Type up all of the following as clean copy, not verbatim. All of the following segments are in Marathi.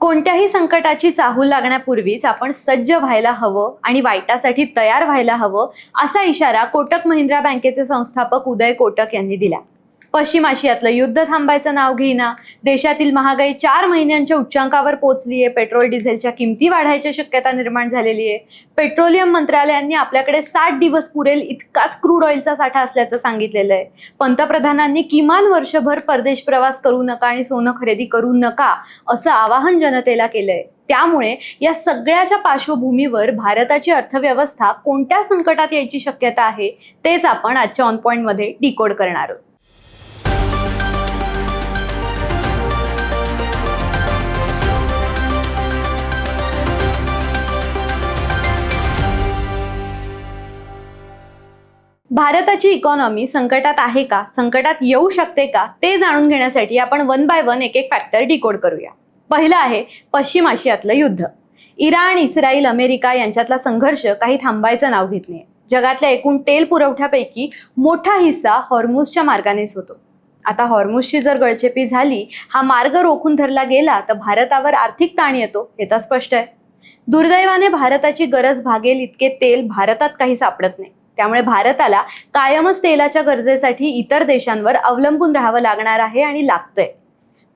कोणत्याही संकटाची चाहूल लागण्यापूर्वीच आपण सज्ज व्हायला हवं आणि वाईटासाठी तयार व्हायला हवं, असा इशारा कोटक महिंद्रा बँकेचे संस्थापक उदय कोटक यांनी दिला. पश्चिम आशियातलं युद्ध थांबायचं नाव घेईना, देशातील महागाई 4 महिन्यांच्या उच्चांकावर पोहोचली आहे, पेट्रोल डिझेलच्या किमती वाढायची शक्यता निर्माण झालेली आहे. पेट्रोलियम मंत्रालयाने आपल्याकडे 60 दिवस पुरेल इतकाच क्रूड ऑइलचा साठा असल्याचं सांगितलेलं आहे. पंतप्रधानांनी किमान वर्षभर परदेश प्रवास करू नका आणि सोनं खरेदी करू नका असं आवाहन जनतेला केलंय. त्यामुळे या सगळ्याच्या पार्श्वभूमीवर भारताची अर्थव्यवस्था कोणत्या संकटात यायची शक्यता आहे तेच आपण आजच्या ऑन पॉइंटमध्ये डिकोड करणार आहोत. भारताची इकॉनॉमी संकटात आहे का, संकटात येऊ शकते का, ते जाणून घेण्यासाठी आपण वन बाय वन एक एक फॅक्टर डिकोड करूया. पहिलं आहे पश्चिम आशियातलं युद्ध. इराण, इस्रायल, अमेरिका यांच्यातला संघर्ष काही थांबायचं नाव घेत नाहीये. जगातल्या एकूण तेल पुरवठ्यापैकी मोठा हिस्सा हॉर्मुझच्या मार्गानेच होतो. आता हॉर्मुझची जर गळचेपी झाली, हा मार्ग रोखून धरला गेला तर भारतावर आर्थिक ताण येतो, हे तर स्पष्ट आहे. दुर्दैवाने भारताची गरज भागेल इतके तेल भारतात काही सापडत नाही. त्यामुळे भारताला कायमच तेलाच्या गरजेसाठी इतर देशांवर अवलंबून राहावं लागणार आहे आणि लागतंय.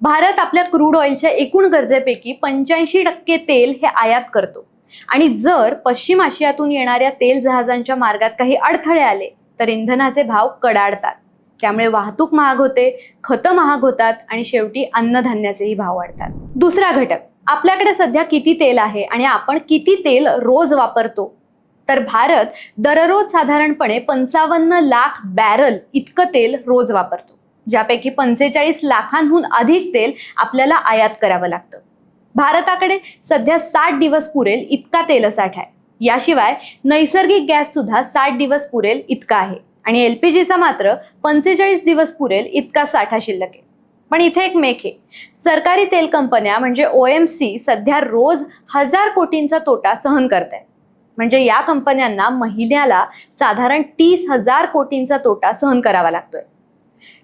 भारत आपल्या क्रूड ऑइलच्या एकूण गरजेपैकी 85% तेल हे आयात करतो आणि जर पश्चिम आशियातून येणाऱ्या तेल जहाजांच्या मार्गात काही अडथळे आले तर इंधनाचे भाव कडाडतात. त्यामुळे वाहतूक महाग होते, खतं महाग होतात आणि शेवटी अन्नधान्याचेही भाव वाढतात. दुसरा घटक, आपल्याकडे सध्या किती तेल आहे आणि आपण किती तेल रोज वापरतो. तर भारत दररोज साधारणपणे 55 लाख बॅरल इतकं तेल रोज वापरतो, ज्यापैकी 45 लाखांहून अधिक तेल आपल्याला आयात करावं लागतं. भारताकडे सध्या 60 दिवस पुरेल इतका तेलसाठा आहे. याशिवाय नैसर्गिक गॅस सुद्धा 60 दिवस पुरेल इतका आहे आणि LPGचा मात्र 45 दिवस पुरेल इतका साठा शिल्लक आहे. पण इथे एक मेख आहे. सरकारी तेल कंपन्या म्हणजे OMC सध्या रोज 1000 कोटींचा तोटा सहन करत आहेत. म्हणजे या कंपन्यांना महिन्याला साधारण 30,000 कोटींचा तोटा सहन करावा लागतोय.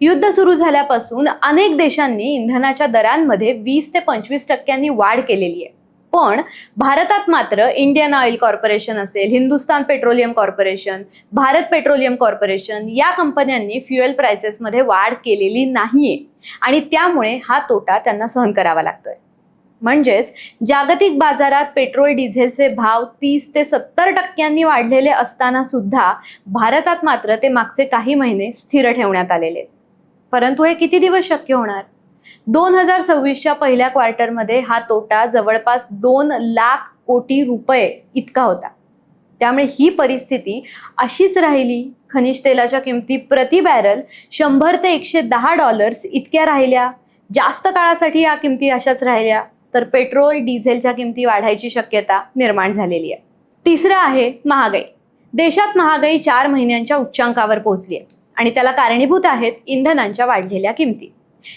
युद्ध सुरू झाल्यापासून अनेक देशांनी इंधनाच्या दरांमध्ये 20 ते 25% वाढ केलेली आहे. पण भारतात मात्र इंडियन ऑइल कॉर्पोरेशन असेल, Hindustan petroleum corporation, Bharat petroleum corporation या कंपन्यांनी फ्युएल प्राइसेसमध्ये वाढ केलेली नाहीये आणि त्यामुळे हा तोटा त्यांना सहन करावा लागतोय. म्हणजेच जागतिक बाजारात पेट्रोल डिझेलचे भाव 30 ते 70% वाढलेले असताना सुद्धा भारतात मात्र ते मागचे काही महिने स्थिर ठेवण्यात आलेले. परंतु हे किती दिवस शक्य होणार? 2026च्या पहिल्या क्वार्टरमध्ये हा तोटा जवळपास 2 लाख कोटी रुपये इतका होता. त्यामुळे ही परिस्थिती अशीच राहिली, खनिज तेलाच्या किमती प्रति बॅरल 100 ते $110 इतक्या राहिल्या, जास्त काळासाठी या किमती अशाच राहिल्या, तर पेट्रोल डिझेलच्या किमती वाढायची शक्यता निर्माण झालेली आहे. तिसरं आहे महागाई. देशात महागाई 4 महिन्यांच्या उच्चांकावर पोहोचली आहे आणि त्याला कारणीभूत आहेत इंधनांच्या वाढलेल्या किमती.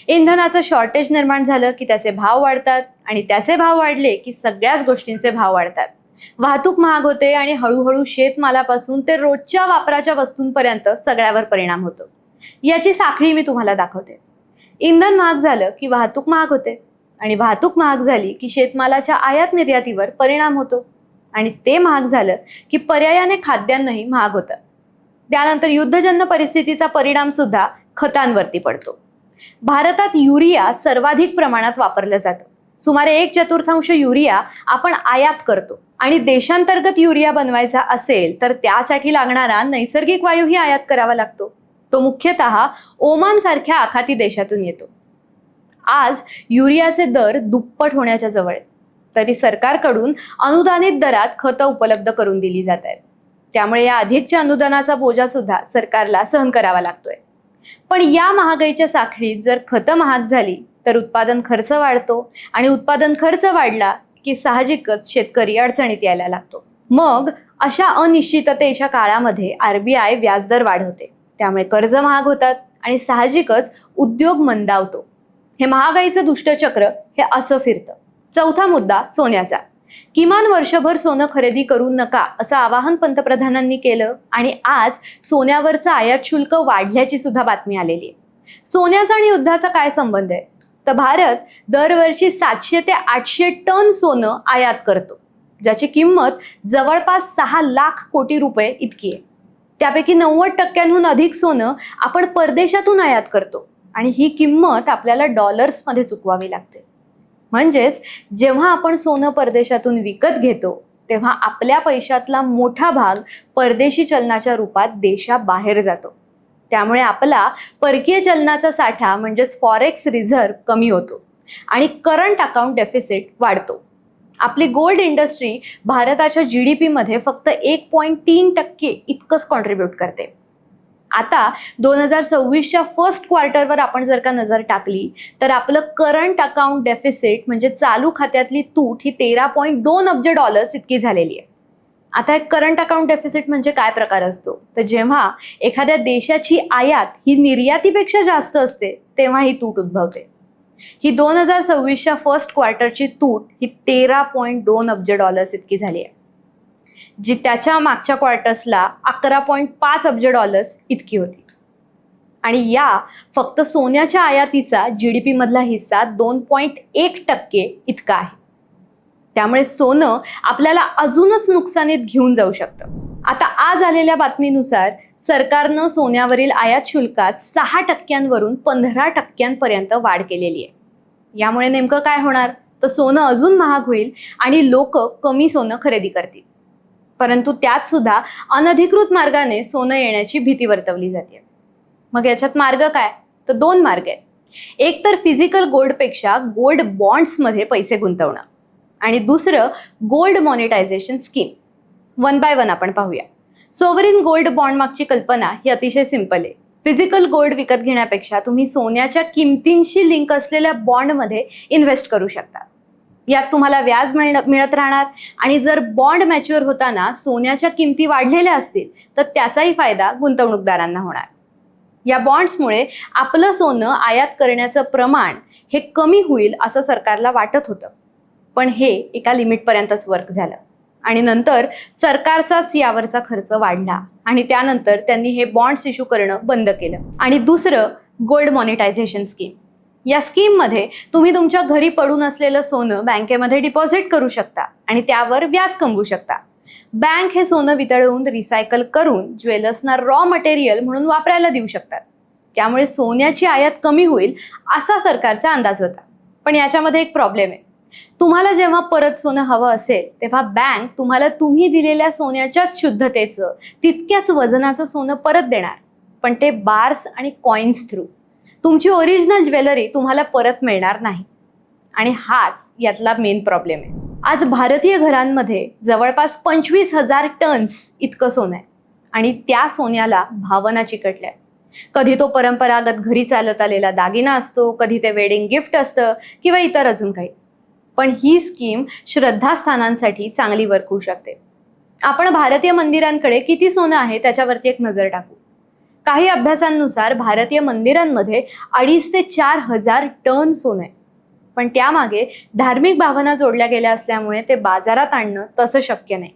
इंधनाचं शॉर्टेज निर्माण झालं की त्याचे भाव वाढतात आणि त्याचे भाव वाढले की सगळ्याच गोष्टींचे भाव वाढतात. वाहतूक महाग होते आणि हळूहळू शेतमालापासून ते रोजच्या वापराच्या वस्तूंपर्यंत सगळ्यावर परिणाम होतो. याची साखळी मी तुम्हाला दाखवते. इंधन महाग झालं की वाहतूक महाग होते आणि वाहतूक महाग झाली की शेतमालाच्या आयात निर्यातीवर परिणाम होतो आणि ते महाग झालं की पर्यायाने खाद्यान्नही महाग होतं. त्यानंतर युद्धजन्य परिस्थितीचा परिणाम सुद्धा खतांवरती पडतो. भारतात युरिया सर्वाधिक प्रमाणात वापरलं जातं. सुमारे 1/4 युरिया आपण आयात करतो आणि देशांतर्गत युरिया बनवायचा असेल तर त्यासाठी लागणारा नैसर्गिक वायूही आयात करावा लागतो. तो मुख्यतः ओमान सारख्या आखाती देशातून येतो. आज युरियाचे दर दुप्पट होण्याच्या जवळ आहेत, तरी सरकारकडून अनुदानित दरात खतं उपलब्ध करून दिली जात आहेत. त्यामुळे या अधिकच्या अनुदानाचा बोजा सुद्धा सरकारला सहन करावा लागतोय. पण या महागाईच्या साखळीत जर खतं महाग झाली तर उत्पादन खर्च वाढतो आणि उत्पादन खर्च वाढला की साहजिकच शेतकरी अडचणीत यायला लागतो. मग अशा अनिश्चिततेच्या काळामध्ये RBI व्याजदर वाढवते, त्यामुळे कर्ज महाग होतात आणि साहजिकच उद्योग मंदावतो. हे महागाईचं दुष्टचक्र हे असं फिरतं. चौथा मुद्दा सोन्याचा. किमान वर्षभर सोनं खरेदी करू नका असं आवाहन पंतप्रधानांनी केलं आणि आज सोन्यावरचं आयात शुल्क वाढल्याची सुद्धा बातमी आलेली आहे. सोन्याचा आणि युद्धाचा काय संबंध आहे? तर भारत दरवर्षी 700 ते 800 टन सोनं आयात करतो, ज्याची किंमत जवळपास 6 लाख कोटी रुपये इतकी आहे. त्यापैकी 90% अधिक सोनं आपण परदेशातून आयात करतो आणि ही किंमत आपल्याला डॉलर्समध्ये चुकवावी लागते. म्हणजेच जेव्हा आपण सोनं परदेशातून विकत घेतो तेव्हा आपल्या पैशातला मोठा भाग परदेशी चलनाच्या रूपात देशाबाहेर जातो. त्यामुळे आपला परकीय चलनाचा साठा म्हणजेच फॉरेक्स रिझर्व्ह कमी होतो आणि करंट अकाउंट डेफिसिट वाढतो. आपली गोल्ड इंडस्ट्री भारताच्या GDP मध्ये फक्त 1.3% इतकंच कॉन्ट्रीब्यूट करते. आता 2026च्या फर्स्ट क्वार्टरवर आपण जर का नजर टाकली तर आपलं करंट अकाउंट डेफिसिट म्हणजे चालू खात्यातली तूट ही $13.2 अब्ज इतकी झालेली आहे. आता एक करंट अकाउंट डेफिसिट म्हणजे काय प्रकार असतो, तर जेव्हा एखाद्या देशाची आयात ही निर्यातीपेक्षा जास्त असते तेव्हा ही तूट उद्भवते. ही 2026च्या फर्स्ट क्वार्टरची तूट ही $13.2 अब्ज इतकी झाली आहे, जी त्याच्या मागच्या क्वार्टर्सला $11.5 अब्ज इतकी होती. आणि या फक्त सोन्याच्या आयातीचा GDP मधला हिस्सा 2.1% इतका आहे. त्यामुळे सोनं आपल्याला अजूनच नुकसानीत घेऊन जाऊ शकतं. आता आज आलेल्या बातमीनुसार सरकारनं सोन्यावरील आयात शुल्कात 6% 15% वाढ केलेली आहे. यामुळे नेमकं काय होणार, तर सोनं अजून महाग होईल आणि लोक कमी सोनं खरेदी करतील. परंतु त्यात सुद्धा अनधिकृत मार्गाने सोनं येण्याची भीती वर्तवली जाते. मग याच्यात मार्ग काय, तर 2 मार्ग आहेत. एक तर फिजिकल गोल्डपेक्षा गोल्ड बॉन्ड्समध्ये पैसे गुंतवणं आणि दुसरं गोल्ड मॉनिटायझेशन स्कीम. 1 बाय 1 आपण पाहूया. सोवरिन गोल्ड बॉन्ड मागची कल्पना ही अतिशय सिंपल आहे. फिजिकल गोल्ड विकत घेण्यापेक्षा तुम्ही सोन्याच्या किमतींशी लिंक असलेल्या बॉन्डमध्ये इन्व्हेस्ट करू शकता. यात तुम्हाला व्याज मिळत राहणार आणि जर बॉन्ड मॅच्युअर होताना सोन्याच्या किमती वाढलेल्या असतील तर त्याचाही फायदा गुंतवणूकदारांना होणार. या बॉन्ड्समुळे आपलं सोनं आयात करण्याचं प्रमाण हे कमी होईल असं सरकारला वाटत होतं, पण हे एका लिमिटपर्यंतच वर्क झालं आणि नंतर सरकारचाच यावरचा खर्च वाढला आणि त्यानंतर त्यांनी हे बॉन्ड्स इश्यू करणं बंद केलं. आणि दुसरं गोल्ड मॉनिटायझेशन स्कीम. या स्कीममध्ये तुम्ही तुमच्या घरी पडून असलेलं सोनं बँकेमध्ये डिपॉझिट करू शकता आणि त्यावर व्याज कमवू शकता. बँक हे सोनं वितळवून रिसायकल करून ज्वेलर्सना रॉ मटेरियल म्हणून वापरायला देऊ शकतात. त्यामुळे सोन्याची आयात कमी होईल असा सरकारचा अंदाज होता. पण याच्यामध्ये एक प्रॉब्लेम आहे. तुम्हाला जेव्हा परत सोनं हवं असेल तेव्हा बँक तुम्हाला तुम्ही दिलेल्या सोन्याच्याच शुद्धतेचं तितक्याच वजनाचं सोनं परत देणार, पण ते बार्स आणि कॉइन्स थ्रू. तुमची ओरिजिनल ज्वेलरी तुम्हाला परत मिळणार नाही. आणि हाच यातला मेन प्रॉब्लेम आहे. आज भारतीय घरांमध्ये जवळपास 25,000 टन्स इतकं सोनं आहे आणि त्या सोन्याला भावना चिकटल्या. कधी तो परंपरागत घरी चालत आलेला दागिना असतो, कधी ते वेडिंग गिफ्ट असतं किंवा इतर अजून काही. पण ही स्कीम श्रद्धास्थानांसाठी चांगली वर्क होऊ शकते. आपण भारतीय मंदिरांकडे किती सोनं आहे त्याच्यावरती एक नजर टाकू. काही अभ्यासांनुसार भारतीय मंदिरांमध्ये 2,500 ते 4,000 टन सोनं आहे. पण त्यामागे धार्मिक भावना जोडल्या गेल्या असल्यामुळे ते बाजारात आणणं तसं शक्य नाही.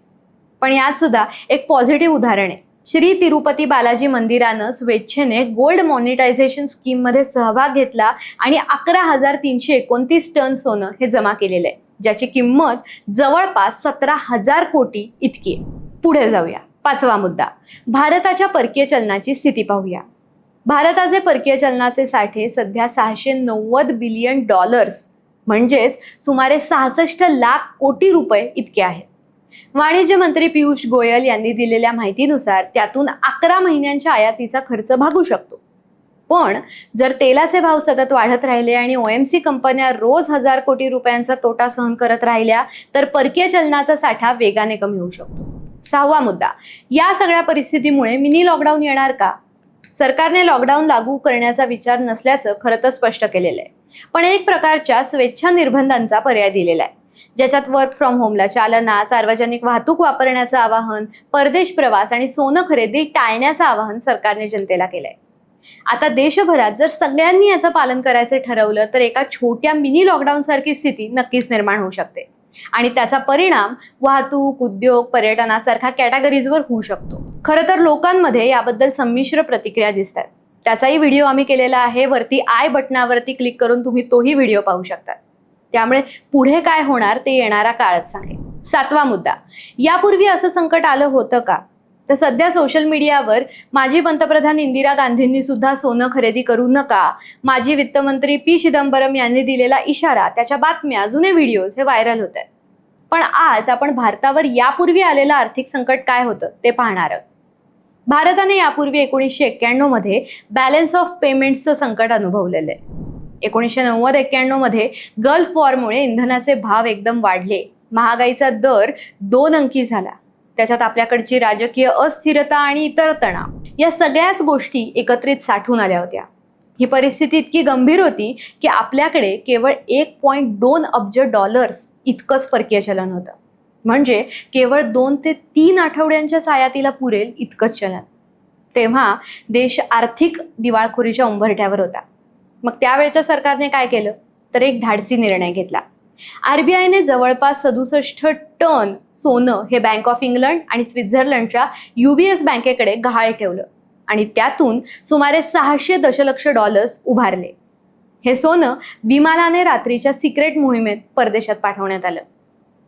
पण यात सुद्धा एक पॉझिटिव्ह उदाहरण आहे. श्री तिरुपती बालाजी मंदिरानं स्वेच्छेने गोल्ड मॉनिटायझेशन स्कीममध्ये सहभाग घेतला आणि 11,329 टन सोनं हे जमा केलेलं आहे, ज्याची किंमत जवळपास 17,000 कोटी इतकी आहे. पुढे जाऊया. 5वा मुद्दा, भारताच्या परकीय चलनाची स्थिती पाहूया. भारताचे परकीय चलनाचे साठे सध्या $690 बिलियन म्हणजेच सुमारे 66 लाख कोटी रुपये इतके आहेत. वाणिज्य मंत्री पियुष गोयल यांनी दिलेल्या माहितीनुसार त्यातून 11 महिन्यांच्या आयातीचा खर्च भागू शकतो. पण जर तेलाचे भाव सतत वाढत राहिले आणि OMC कंपन्या रोज 1,000 कोटी रुपयांचा तोटा सहन करत राहिल्या तर परकीय चलनाचा साठा वेगाने कमी होऊ शकतो. 6वा मुद्दा, या सगळ्या परिस्थितीमुळे मिनी लॉकडाऊन येणार का? सरकारने लॉकडाऊन लागू करण्याचा विचार नसल्याचं खरं तर स्पष्ट केलेलं आहे, पण एक प्रकारच्या स्वेच्छा निर्बंधांचा पर्याय दिलेला आहे, ज्याच्यात वर्क फ्रॉम होमला चालना, सार्वजनिक वाहतूक वापरण्याचं आवाहन, परदेश प्रवास आणि सोनं खरेदी टाळण्याचं आवाहन सरकारने जनतेला केलंय. आता देशभरात जर सगळ्यांनी याचं पालन करायचं ठरवलं तर एका छोट्या मिनी लॉकडाऊन सारखी स्थिती नक्कीच निर्माण होऊ शकते आणि त्याचा परिणाम वाहतूक, उद्योग, पर्यटनासारख्या कॅटेगरीजवर होऊ शकतो. खरं तर लोकांमध्ये याबद्दल संमिश्र प्रतिक्रिया दिसतात. त्याचाही व्हिडिओ आम्ही केलेला आहे. वरती आय बटनावरती क्लिक करून तुम्ही तोही व्हिडिओ पाहू शकता. त्यामुळे पुढे काय होणार ते येणारा काळच सांगेल. 7वा मुद्दा, यापूर्वी असं संकट आलं होतं का? तर सध्या सोशल मीडियावर माजी पंतप्रधान इंदिरा गांधींनी सुद्धा सोनं खरेदी करू नका, माजी वित्तमंत्री पी चिदंबरम यांनी दिलेला इशारा, त्याच्या बातम्या, जुने व्हिडिओज हे व्हायरल होत आहेत. पण आज आपण भारतावर यापूर्वी आलेलं आर्थिक संकट काय होतं ते पाहणार आहोत. भारताने यापूर्वी 1991 मध्ये बॅलन्स ऑफ पेमेंट्सचं संकट अनुभवलेलं आहे. 1990-91 मध्ये गल्फ वॉरमुळे इंधनाचे भाव एकदम वाढले, महागाईचा दर 2 अंकी झाला. त्याच्यात आपल्याकडची राजकीय अस्थिरता आणि इतर तणाव, या सगळ्याच गोष्टी एकत्रित साठून आल्या होत्या. ही परिस्थिती इतकी गंभीर होती की आपल्याकडे केवळ 1.2 अब्ज डॉलर्स इतकंच परकीय चलन होतं. म्हणजे केवळ 2 ते 3 आठवड्यांच्या आयातीला पुरेल इतकंच चलन. तेव्हा देश आर्थिक दिवाळखोरीच्या उंबरठ्यावर होता. मग त्यावेळच्या सरकारने काय केलं तर एक धाडसी निर्णय घेतला. आरबीआयने जवळपास 67 टन सोनं हे बँक ऑफ इंग्लंड आणि स्वित्झर्लंडच्या UBS बँकेकडे गहाळ ठेवलं आणि त्यातून सुमारे 600 दशलक्ष डॉलर्स उभारले. हे सोनं विमानाने रात्रीच्या सिक्रेट मोहिमेत परदेशात पाठवण्यात आलं.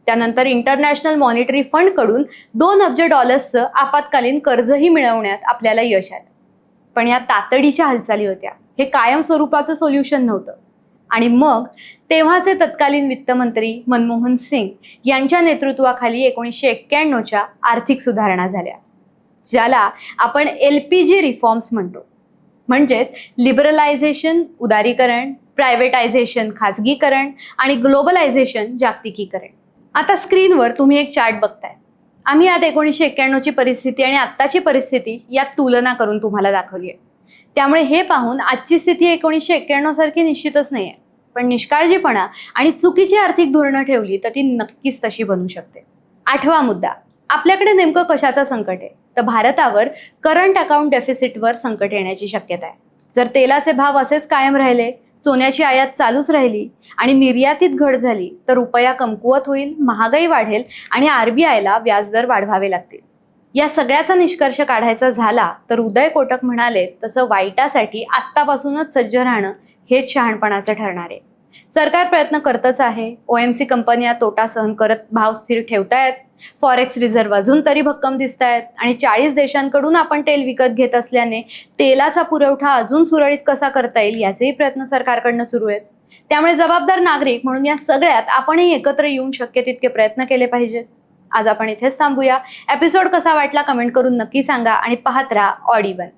त्यानंतर इंटरनॅशनल मॉनिटरी फंडकडून 2 अब्ज डॉलर्सचं आपत्कालीन कर्जही मिळवण्यात आपल्याला यश आलं. पण या तातडीच्या हालचाली होत्या, हे कायम स्वरूपाचं सोल्युशन नव्हतं. आणि मग तेव्हाचे तत्कालीन वित्तमंत्री मनमोहन सिंग यांच्या नेतृत्वाखाली 1991च्या आर्थिक सुधारणा झाल्या, ज्याला आपण LPG रिफॉर्म्स म्हणतो. म्हणजेच लिबरलायझेशन उदारीकरण, प्रायव्हेटायझेशन खाजगीकरण आणि ग्लोबलायझेशन जागतिकीकरण. आता स्क्रीनवर तुम्ही एक चार्ट बघताय. आम्ही यात 1991ची परिस्थिती आणि आत्ताची परिस्थिती यात तुलना करून तुम्हाला दाखवली आहे. त्यामुळे हे पाहून आजची स्थिती 1991 सारखी निश्चितच नाहीये, पण निष्काळजीपणा आणि चुकीची आर्थिक धोरणं ठेवली तर ती नक्कीच तशी बनू शकते. 8वा मुद्दा, आपल्याकडे नेमकं कशाचं संकट आहे? तर भारतावर करंट अकाउंट डेफिसिटवर संकट येण्याची शक्यता आहे. जर तेलाचे भाव असेच कायम राहिले, सोन्याची आयात चालूच राहिली आणि निर्यातीत घट झाली तर रुपया कमकुवत होईल, महागाई वाढेल आणि आरबीआयला व्याजदर वाढवावे लागतील. या सगळ्याचा निष्कर्ष काढायचा झाला तर उदय कोटक म्हणाले तसं वाईटासाठी आत्तापासूनच सज्ज राहणं हेच शहाणपणाचं ठरणार आहे. सरकार प्रयत्न करतच आहे. OMC कंपन्या तोटा सहन करत भाव स्थिर ठेवतायत. फॉरेक्स रिझर्व्ह अजून तरी भक्कम दिसत आहेत आणि 40 देशांकडून आपण तेल विकत घेत असल्याने तेलाचा पुरवठा अजून सुरळीत कसा करता येईल याचेही प्रयत्न सरकारकडनं सुरू आहेत. त्यामुळे जबाबदार नागरिक म्हणून या सगळ्यात आपणही एकत्र येऊन शक्य तितके प्रयत्न केले पाहिजेत. आज आपण इथेच थांबूया. एपिसोड कसा वाटला कमेंट करून नक्की सांगा आणि पाहत राहा ऑड इव्हन.